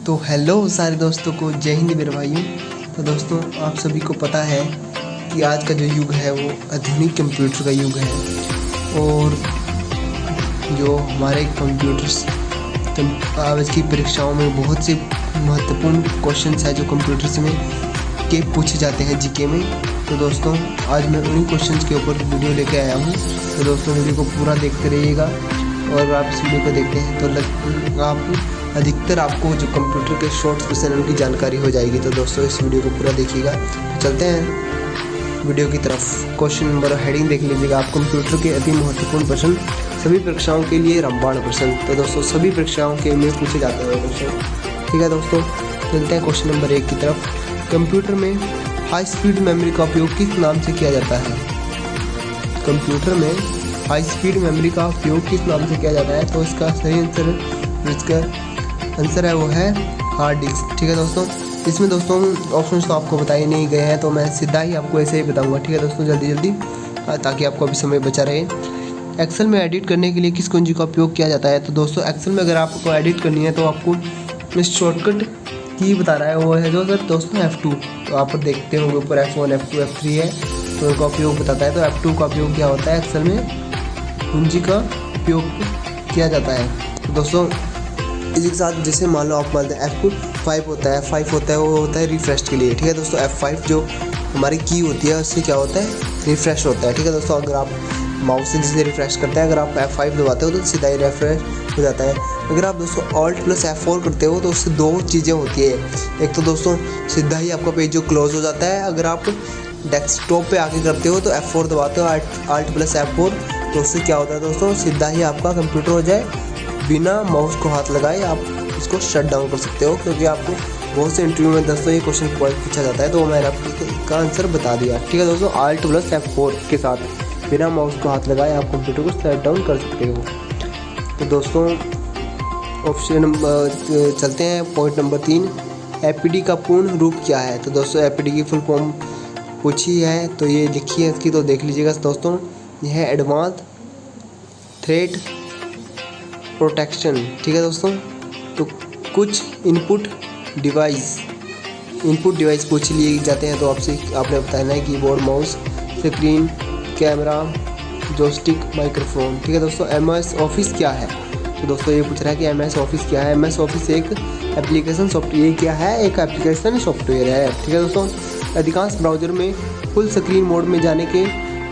तो हेलो सारे दोस्तों को, जय हिंद मेरे भाइयों। तो दोस्तों, आप सभी को पता है कि आज का जो युग है वो आधुनिक कंप्यूटर का युग है। और जो हमारे कंप्यूटर्स आज की परीक्षाओं में बहुत से महत्वपूर्ण क्वेश्चंस है जो कंप्यूटर्स में के पूछे जाते हैं जीके में। तो दोस्तों, आज मैं उन्हीं क्वेश्चंस के ऊपर वीडियो लेके आया हूँ। तो दोस्तों, वीडियो को पूरा देखते रहिएगा। और आप इस वीडियो को देखते हैं तो आप अधिकतर आपको जो कंप्यूटर के शॉर्ट्स क्वेश्चन उनकी जानकारी हो जाएगी। तो दोस्तों, इस वीडियो को पूरा देखिएगा। तो चलते हैं वीडियो की तरफ। क्वेश्चन नंबर हेडिंग देख लीजिएगा आप, कंप्यूटर के अति महत्वपूर्ण प्रश्न, सभी परीक्षाओं के लिए रामबाण प्रश्न। तो दोस्तों, सभी परीक्षाओं के लिए पूछे जाते हैं क्वेश्चन। ठीक है दोस्तों, चलते हैं क्वेश्चन नंबर 1 की तरफ। कंप्यूटर में हाई स्पीड मेमोरी का उपयोग किस नाम से किया जाता है? कंप्यूटर में हाई स्पीड मेमोरी का उपयोग किस नाम से किया जाता है? तो इसका सही आंसर है वो है हार्ड डिस्क। ठीक है दोस्तों, इसमें दोस्तों ऑप्शंस तो आपको बताए नहीं गए हैं, तो मैं सीधा ही आपको ऐसे ही बताऊंगा। ठीक है दोस्तों, जल्दी ताकि आपको अभी समय बचा रहे। एक्सेल में एडिट करने के लिए किस कुंजी का उपयोग किया जाता है? तो दोस्तों, एक्सेल में अगर आपको एडिट करनी है तो आपको इस शॉर्टकट की बता रहा है वो है जो सर दोस्तों F2। तो आप देखते होंगे ऊपर F1, F2, F3 है, तो उनका उपयोग बताता है। तो F2 का उपयोग क्या होता है? एक्सेल में कुंजी का उपयोग किया जाता है। तो दोस्तों, इसी के साथ जैसे मान लो आप मानते हैं F5 होता है, 5 होता है, वो होता है रिफ्रेश के लिए। ठीक है दोस्तों, F5 जो हमारी की होती है उससे क्या होता है? रिफ्रेश होता है। ठीक है दोस्तों, अगर आप माउस से जिसे रिफ्रेश करते हैं, अगर आप F5 दबाते हो तो सीधा ही रिफ्रेश हो जाता है। अगर आप दोस्तों Alt + F4 करते हो तो उससे दो चीज़ें होती है। एक तो दोस्तों सीधा ही आपका पेज जो क्लोज हो जाता है। अगर आप डेस्कटॉप पे आके करते हो तो F4 दबाते हो, Alt + F4, तो उससे क्या होता है दोस्तों? सीधा ही आपका कंप्यूटर हो जाए, बिना माउस को हाथ लगाए आप इसको शट डाउन कर सकते हो। क्योंकि आपको बहुत से इंटरव्यू में दोस्तों ये क्वेश्चन पूछा जाता है, तो मैंने आपको इसका आंसर बता दिया। ठीक है दोस्तों, Alt + F4 के साथ बिना माउस को हाथ लगाए आप कंप्यूटर को शट डाउन कर सकते हो। तो दोस्तों, ऑप्शन नंबर चलते हैं पॉइंट नंबर 3, एपीडी का पूर्ण रूप क्या है? तो दोस्तों, एपीडी की फुल फॉर्म पूछी है, तो ये लिखी है इसकी, तो देख लीजिएगा दोस्तों। यह है एडवांस थ्रेट प्रोटेक्शन। ठीक है दोस्तों, तो कुछ इनपुट डिवाइस पूछ लिए जाते हैं, तो आपने बताना है keyboard, mouse, screen, camera, joystick, microphone. ठीक है दोस्तों, MS ऑफिस क्या है? तो दोस्तों, ये पूछ रहा है कि MS ऑफिस क्या है? MS ऑफिस एक एप्लीकेशन सॉफ्टवेयर क्या है? एक एप्लीकेशन सॉफ्टवेयर है। ठीक है दोस्तों, अधिकांश ब्राउज़र में फुल स्क्रीन मोड में जाने के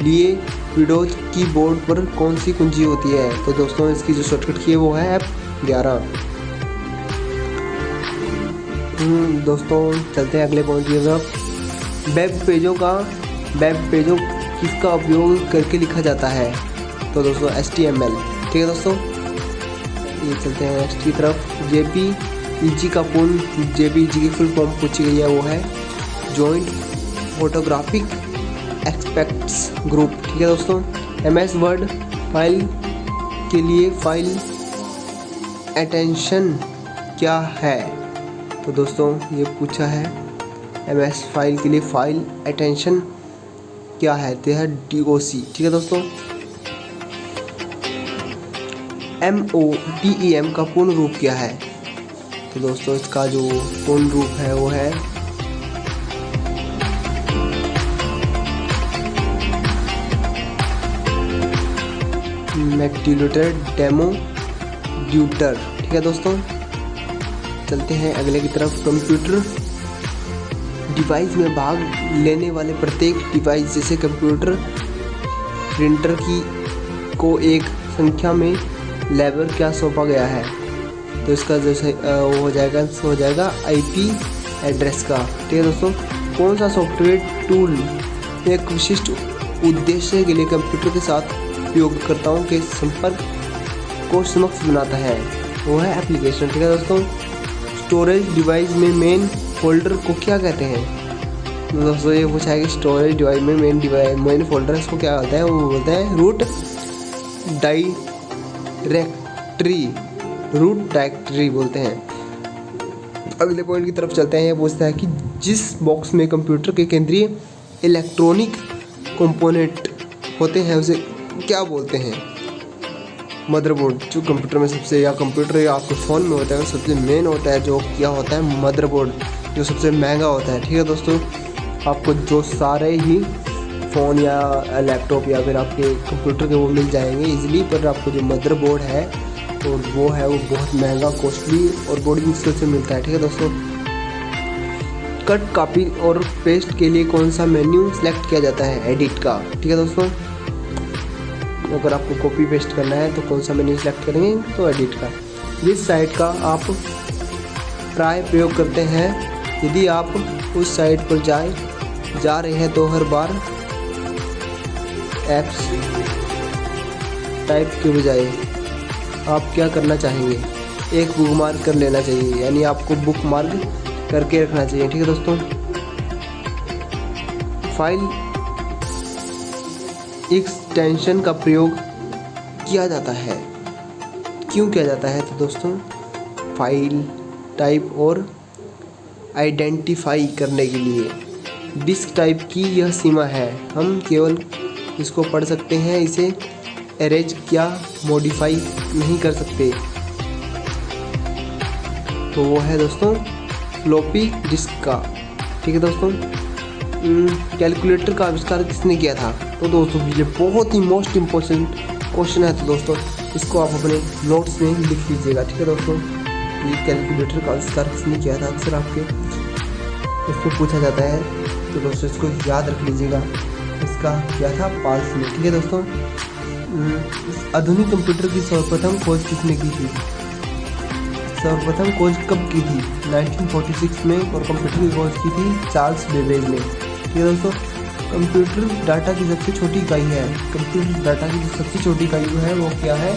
लिए विंडोज कीबोर्ड पर कौन सी कुंजी होती है? तो दोस्तों, इसकी जो शॉर्टकट की है वो है F11। दोस्तों, चलते हैं अगले पॉइंट की तरफ। वेब पेजों किसका उपयोग करके लिखा जाता है? तो दोस्तों, HTML। ठीक है दोस्तों, ये चलते हैं नेक्स्ट की तरफ। JPEG का पूर्ण JPEG की फुल फॉर्म पूछी गई है, वो है जॉइंट फोटोग्राफिक एक्सपेक्ट्स ग्रुप। ठीक है दोस्तों, MS वर्ड फाइल के लिए फाइल एक्सटेंशन क्या है? तो दोस्तों, ये पूछा है MS फाइल के लिए फाइल एक्सटेंशन क्या है? तो है DOC। ठीक है दोस्तों, MODEM का पूर्ण रूप क्या है? तो दोस्तों, इसका जो पूर्ण रूप है वो है मैक्टिलेटर डेमो ड्यूटर। ठीक है दोस्तों, चलते हैं अगले की तरफ। कंप्यूटर डिवाइस में भाग लेने वाले प्रत्येक डिवाइस जैसे कंप्यूटर, प्रिंटर को एक संख्या में लेबल क्या सौंपा गया है? तो इसका जैसे वो हो जाएगा IP एड्रेस का। ठीक है दोस्तों, कौन सा सॉफ्टवेयर टूल एक विशिष्ट उद्देश्य के लिए कंप्यूटर के साथ उपयोगकर्ताओं के संपर्क को सक्षम बनाता है? वो है एप्लीकेशन। ठीक है दोस्तों, स्टोरेज डिवाइस में मेन फोल्डर को क्या कहते हैं? तो दोस्तों, ये पूछा है कि स्टोरेज डिवाइस में मेन फोल्डर इसको क्या कहते हैं? वो बोलते हैं रूट डायरेक्टरी बोलते हैं। अगले पॉइंट की तरफ चलते हैं। ये पूछता है कि जिस बॉक्स में कंप्यूटर के केंद्रीय इलेक्ट्रॉनिक कंपोनेंट होते हैं उसे क्या बोलते हैं? मदरबोर्ड जो कंप्यूटर में सबसे, या कंप्यूटर या आपके फ़ोन में होता है, सबसे मेन होता है जो क्या होता है मदरबोर्ड, जो सबसे महंगा होता है। ठीक है दोस्तों, आपको जो सारे ही फ़ोन या लैपटॉप या फिर आपके कंप्यूटर के वो मिल जाएंगे इजीली, पर आपको जो मदरबोर्ड है और वो बहुत महंगा कॉस्टली और बड़ी मुश्किल से मिलता है। ठीक है दोस्तों, कट, कॉपी और पेस्ट के लिए कौन सा मेन्यू सेलेक्ट किया जाता है? एडिट का। ठीक है दोस्तों, अगर आपको कॉपी पेस्ट करना है तो कौन सा मेन्यू सेलेक्ट करेंगे? तो एडिट का। जिस साइट का आप प्राय प्रयोग करते हैं, यदि आप उस साइट पर जा रहे हैं तो हर बार एप्स टाइप के बजाय आप क्या करना चाहेंगे? एक बुक मार्क कर लेना चाहिए, यानी आपको बुक मार्क करके रखना चाहिए। ठीक है दोस्तों, फाइल एक्सटेंशन का प्रयोग किया जाता है, क्यों किया जाता है? तो दोस्तों, फाइल टाइप और आइडेंटिफाई करने के लिए। डिस्क टाइप की यह सीमा है, हम केवल इसको पढ़ सकते हैं, इसे एरेज या मॉडिफाई नहीं कर सकते। तो वो है दोस्तों फ्लॉपी डिस्क का। ठीक है दोस्तों, कैलकुलेटर का आविष्कार किसने किया था? तो दोस्तों ये बहुत ही मोस्ट इम्पोर्टेंट क्वेश्चन है, तो दोस्तों इसको आप अपने नोट्स में लिख लीजिएगा। ठीक है दोस्तों, ये कैलकुलेटर का आविष्कार किसने किया था, अक्सर आपके इसको पूछा जाता है, तो दोस्तों इसको याद रख लीजिएगा, इसका क्या था? पाल्स ने। ठीक है दोस्तों, आधुनिक कंप्यूटर की सर्वप्रथम खोज किसने की थी? सर्वप्रथम खोज कब की थी? 1946 में, और कंप्यूटर की खोज की थी चार्ल्स बेबेज ने। ठीक है दोस्तों, कंप्यूटर डाटा की सबसे छोटी इकाई है, कंप्यूटर डाटा की जो सबसे छोटी इकाई है वो क्या है?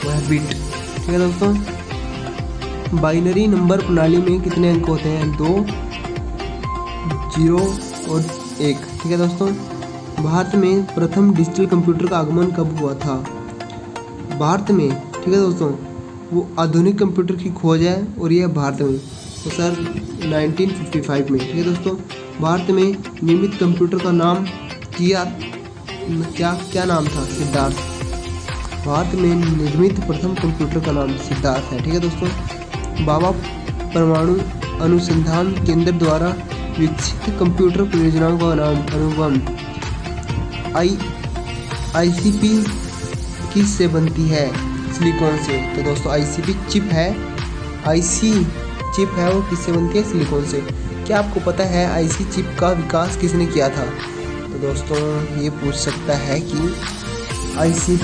वो है बिट। ठीक है दोस्तों, बाइनरी नंबर प्रणाली में कितने अंक होते हैं? 2, 0 और 1। ठीक है दोस्तों, भारत में प्रथम डिजिटल कंप्यूटर का आगमन कब हुआ था? भारत में। ठीक है दोस्तों, वो आधुनिक कंप्यूटर की खोज है और यह भारत में, तो सर 1955 में। ठीक है दोस्तों, भारत में निर्मित कंप्यूटर का नाम क्या नाम था? सिद्धार्थ। भारत में निर्मित प्रथम कंप्यूटर का नाम सिद्धार्थ है। ठीक है दोस्तों, भाभा परमाणु अनुसंधान केंद्र द्वारा विकसित कंप्यूटर परियोजनाओं का नाम अनुबंध ICP किस से बनती है? सिलिकॉन से। तो दोस्तों ICP चिप है, IC चिप है, वो किससे बनती है? सिलिकॉन से। क्या आपको पता है IC चिप का विकास किसने किया था? तो दोस्तों ये पूछ सकता है कि IC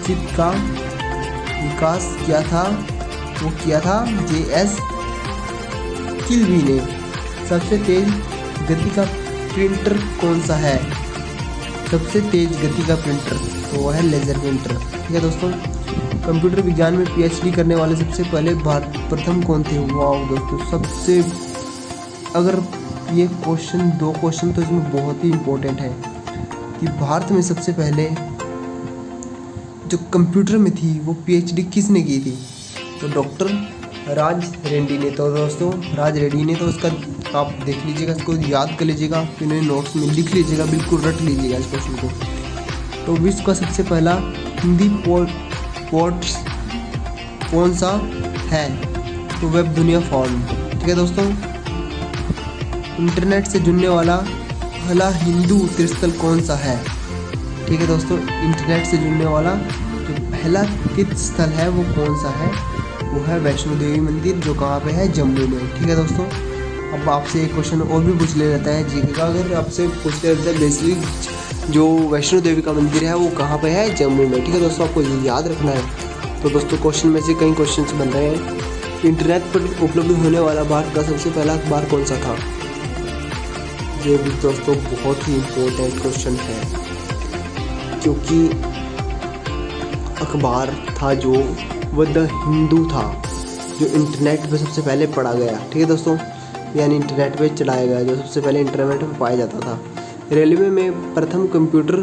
चिप का विकास किया था, वो किया था JS किल्बी ने। सबसे तेज गति का प्रिंटर कौन सा है? सबसे तेज गति का प्रिंटर तो वो है लेज़र प्रिंटर। ठीक है दोस्तों, कंप्यूटर विज्ञान में PhD करने वाले सबसे पहले प्रथम कौन थे? वाह दोस्तों, सबसे, अगर ये क्वेश्चन, 2 क्वेश्चन तो इसमें बहुत ही इम्पोर्टेंट है कि भारत में सबसे पहले जो कंप्यूटर में थी वो PhD किसने की थी? तो डॉक्टर राज रेड्डी ने। तो दोस्तों राज रेड्डी ने, तो उसका आप देख लीजिएगा, इसको याद कर लीजिएगा, फिर नोट्स में लिख लीजिएगा, बिल्कुल रट लीजिएगा इस क्वेश्चन को। तो विश्व का सबसे पहला हिंदी पोर्ट्स कौन सा है? तो वेब दुनिया फॉर्म। ठीक है दोस्तों, इंटरनेट से जुड़ने वाला पहला हिंदू तीर्थस्थल कौन सा है? ठीक है दोस्तों, इंटरनेट से जुड़ने वाला जो पहला तीर्थस्थल है वो कौन सा है? वो है वैष्णो देवी मंदिर, जो कहाँ पे है? जम्मू में। ठीक है दोस्तों, अब आपसे एक क्वेश्चन और भी पूछ ले रहता है जीके का, अगर आपसे पूछ ले रहता है बेसिकली जो वैष्णो देवी का मंदिर है वो कहाँ पे है? जम्मू में। ठीक है दोस्तों, आपको ये याद रखना है। तो दोस्तों क्वेश्चन में से कई क्वेश्चन बन रहे हैं। इंटरनेट पर उपलब्ध होने वाला भारत का सबसे पहला अखबार कौन सा था? ये भी दोस्तों बहुत ही इम्पोर्टेंट क्वेश्चन है, क्योंकि अखबार था जो वो द हिंदू था, जो इंटरनेट पे सबसे पहले पढ़ा गया। ठीक है दोस्तों, यानी इंटरनेट पे चलाया गया, जो सबसे पहले इंटरनेट पे पाया जाता था। रेलवे में प्रथम कंप्यूटर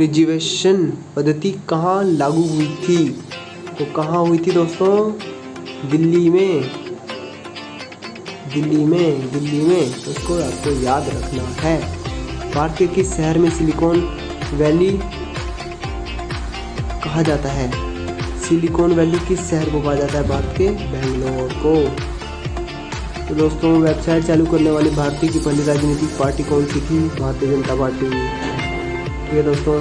रिजर्वेशन पद्धति कहाँ लागू हुई थी? तो कहाँ हुई थी दोस्तों? दिल्ली में। तो इसको आपको याद रखना है। भारत के किस शहर में सिलिकॉन वैली कहा जाता है? सिलिकॉन वैली किस शहर को कहा जाता है? भारत के बेंगलोर को। तो दोस्तों वेबसाइट चालू करने वाली भारतीय की पहली राजनीतिक पार्टी कौन सी थी? भारतीय जनता पार्टी। ठीक है दोस्तों,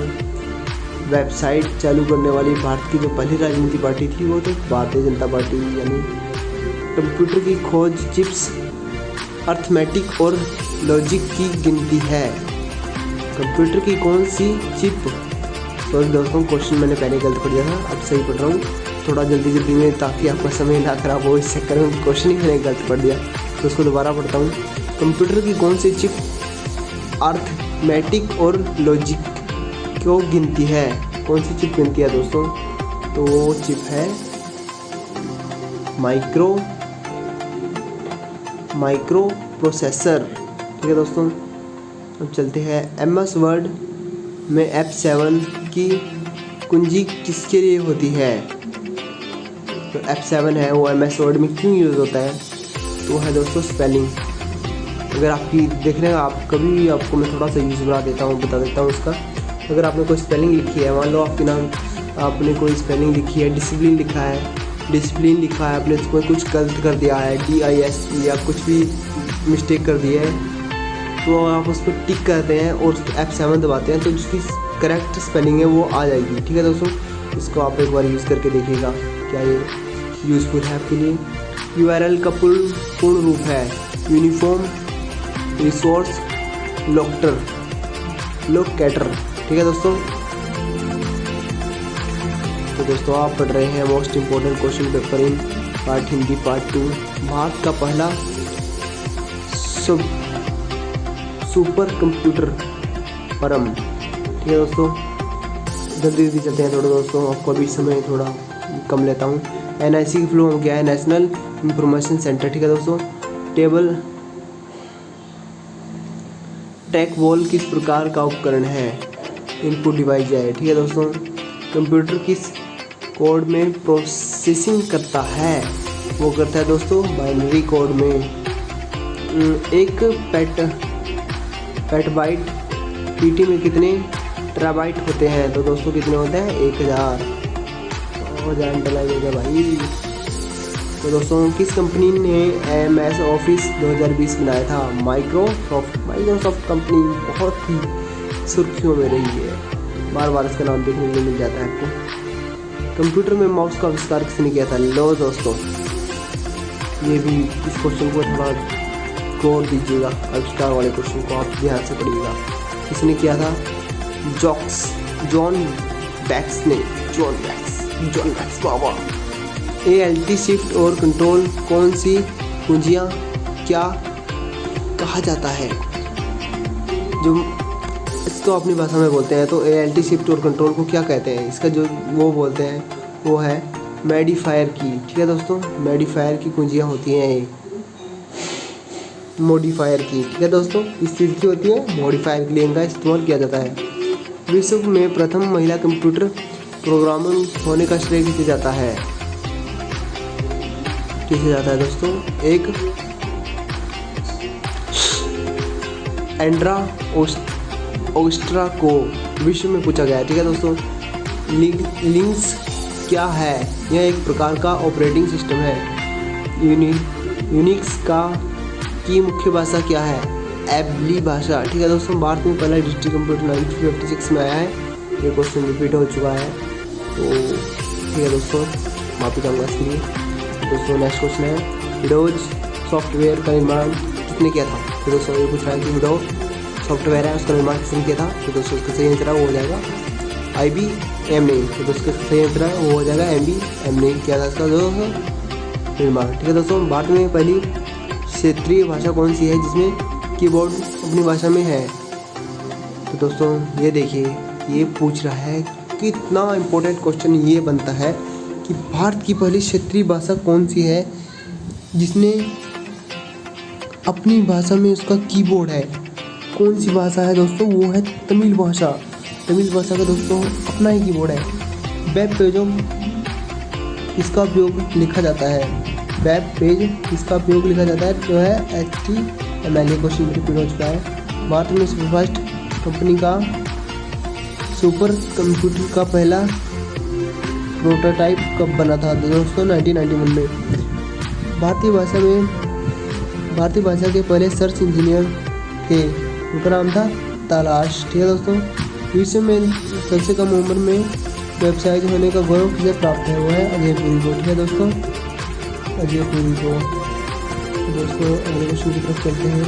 वेबसाइट चालू करने वाली भारत की जो पहली राजनीतिक पार्टी थी वो तो भारतीय जनता पार्टी। यानी कंप्यूटर की खोज चिप्स, अर्थमेटिक और लॉजिक की गिनती है। कंप्यूटर की कौन सी चिप? सॉरी दोस्तों, क्वेश्चन मैंने पहले गलत पढ़ दिया था, अब सही पढ़ रहा हूँ थोड़ा जल्दी जल्दी में, ताकि आपका समय ना खराब हो। इस चक्कर में क्वेश्चन ही मैंने गलत पढ़ दिया, तो उसको दोबारा पढ़ता हूँ। कंप्यूटर की कौन सी चिप अर्थमेटिक और लॉजिक को गिनती है? कौन सी चिप गिनती है दोस्तों? तो वो चिप है माइक्रो प्रोसेसर। ठीक है दोस्तों, अब चलते हैं MS वर्ड में F7 की कुंजी किसके लिए होती है? तो F7 है वो MS वर्ड में क्यों यूज़ होता है? तो है दोस्तों स्पेलिंग। अगर आपकी देखने का आप कभी आपको मैं थोड़ा सा यूज़ बता देता हूँ उसका। अगर आपने कोई स्पेलिंग लिखी है, मान लो आपके नाम आपने कोई स्पेलिंग लिखी है, डिसिप्लिन लिखा है, आपने इसमें कुछ गलत कर दिया है, DISE या कुछ भी मिस्टेक कर दी है, तो आप उस पर टिक करते हैं और F7 दबाते हैं तो जिसकी करेक्ट स्पेलिंग है वो आ जाएगी। ठीक है दोस्तों, इसको आप एक बार यूज़ करके देखिएगा, क्या ये यूज़फुल है आपके लिए। URL का पूर्ण रूप है यूनिफॉर्म रिसोर्स लोकेटर। ठीक है दोस्तों, तो दोस्तों आप पढ़ रहे हैं most important question paper in part Hindi part 2। Bharat का पहला सुपर कंप्यूटर परम। ठीक है दोस्तों, जल्दी चलते हैं थोड़ा दोस्तों, आपको अभी समय थोड़ा कम लेता हूँ। NIC की फुल फॉर्म क्या है? National information centre. ठीक है दोस्तों, टेबल टैक बॉल किस प्रकार का उपकरण है? इनपुट डिवाइस है। ठीक है दोस्तों, कंप्यूटर किस कोड में प्रोसेसिंग करता है? वो करता है दोस्तों बाइनरी कोड में। एक पेटाबाइट PT में कितने टेराबाइट होते हैं? तो दोस्तों कितने होते हैं? 1000। और जान डलाइएगा भाई। तो दोस्तों किस कंपनी ने MS ऑफिस 2020 बनाया था? माइक्रोसॉफ्ट कंपनी बहुत ही सुर्खियों में रही है, बार बार इसका नाम देखने को मिल जाता है आपको। कंप्यूटर में माउस का आविष्कार किसने किया था? लो दोस्तों, ये भी इस क्वेश्चन को थोड़ा गौर दीजिएगा, आविष्कार वाले क्वेश्चन को आप ध्यान से पढ़िएगा। किसने किया था? जॉन बैक्स ने। जॉन बैक्स बाबा। ALT शिफ्ट और कंट्रोल कौन सी कुंजियाँ क्या कहा जाता है? जो इसको अपनी भाषा में बोलते हैं तो ALT शिफ्ट और कंट्रोल को क्या कहते हैं? इसका जो वो बोलते हैं वो है मॉडिफायर की। ठीक है दोस्तों, मॉडिफायर की कुंजियाँ होती हैं ये, मॉडिफायर की। ठीक है दोस्तों, इस चीज़ की होती है मॉडिफायर के लिए इनका इस्तेमाल किया जाता है। विश्व में प्रथम महिला कंप्यूटर प्रोग्रामर होने का श्रेय किसे जाता है? किसे जाता है दोस्तों? एक एंड्रा ओस्ट्रा को विश्व में पूछा गया है। ठीक है दोस्तों, लिनक्स क्या है? यह एक प्रकार का ऑपरेटिंग सिस्टम है। यूनिक्स की मुख्य भाषा क्या है? एबली भाषा। ठीक है दोस्तों, भारत में पहला डिजिटल कंप्यूटर 1956 में आया है। ये क्वेश्चन रिपीट हो चुका है, तो ठीक है दोस्तों, माफी चाहूँगा इसके लिए। दोस्तों नेक्स्ट क्वेश्चन है विंडोज सॉफ्टवेयर का निर्माण किसने किया था? तो दोस्तों ये पूछ रहा है कि विंडोज सॉफ्टवेयर है उसका निर्माण किसने किया था? तो दोस्तों उसका सही आंसर वो हो जाएगा IBM ने। तो दोस्तों उसका सही आंसर वो हो जाएगा IBM ने किया था इसका निर्माण। ठीक है दोस्तों, भारत में पहली क्षेत्रीय भाषा कौन सी है जिसमें कीबोर्ड अपनी भाषा में है? तो दोस्तों ये देखिए, ये पूछ रहा है कितना इम्पोर्टेंट क्वेश्चन ये बनता है कि भारत की पहली क्षेत्रीय भाषा कौन सी है जिसने अपनी भाषा में उसका कीबोर्ड है? कौन सी भाषा है दोस्तों? वो है तमिल भाषा। तमिल भाषा का दोस्तों अपना ही कीबोर्ड है। वेब पेजों इसका उपयोग लिखा जाता है। वेब पेज इसका उपयोग लिखा जाता है जो है HTML। क्वेश्चन रिपीट हो चुका है। भारत में सुपरफास्ट कंपनी का सुपर कंप्यूटर का पहला प्रोटोटाइप कब बना था दोस्तों? 1991 में। भारतीय भाषा के पहले सर्च इंजीनियर थे, उनका नाम था तलाश। ठीक है दोस्तों। विश्व में सबसे कम उम्र में वेबसाइट होने का गौरव किसे प्राप्त है? वो है अजय पुरी को। ठीक है दोस्तों, अजय पुरी को। दोस्तों अगले क्वेश्चन की तरफ चलते हैं।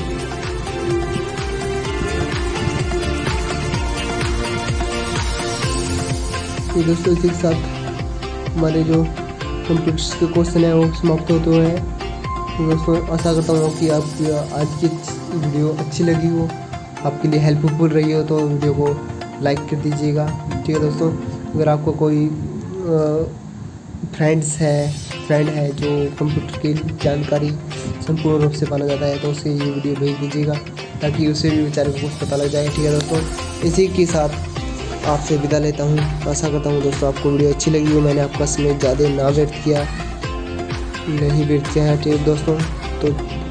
तो दोस्तों इसी के साथ हमारे जो कंप्यूटर्स के क्वेश्चन है वो समाप्त होते हैं। तो दोस्तों आशा करता हूँ कि आपकी आज की वीडियो अच्छी लगी हो, आपके लिए हेल्पफुल रही हो, तो वीडियो को लाइक कर दीजिएगा। ठीक है दोस्तों। अगर आपको कोई फ्रेंड है जो कंप्यूटर की जानकारी संपूर्ण रूप से पाना जाता है, तो उसे ये वीडियो भेज दीजिएगा ताकि उसे भी बेचारे को कुछ पता लग जाए। ठीक है दोस्तों, इसी के साथ आपसे विदा लेता हूँ। आशा करता हूँ दोस्तों आपको वीडियो अच्छी लगी हो, मैंने आपका समय ज़्यादा नहीं व्यर्थ किया है। ठीक है दोस्तों, तो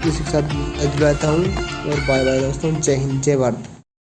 इसी के साथ विदा लेता हूँ और बाय बाय दोस्तों। जय हिंद, जय भारत।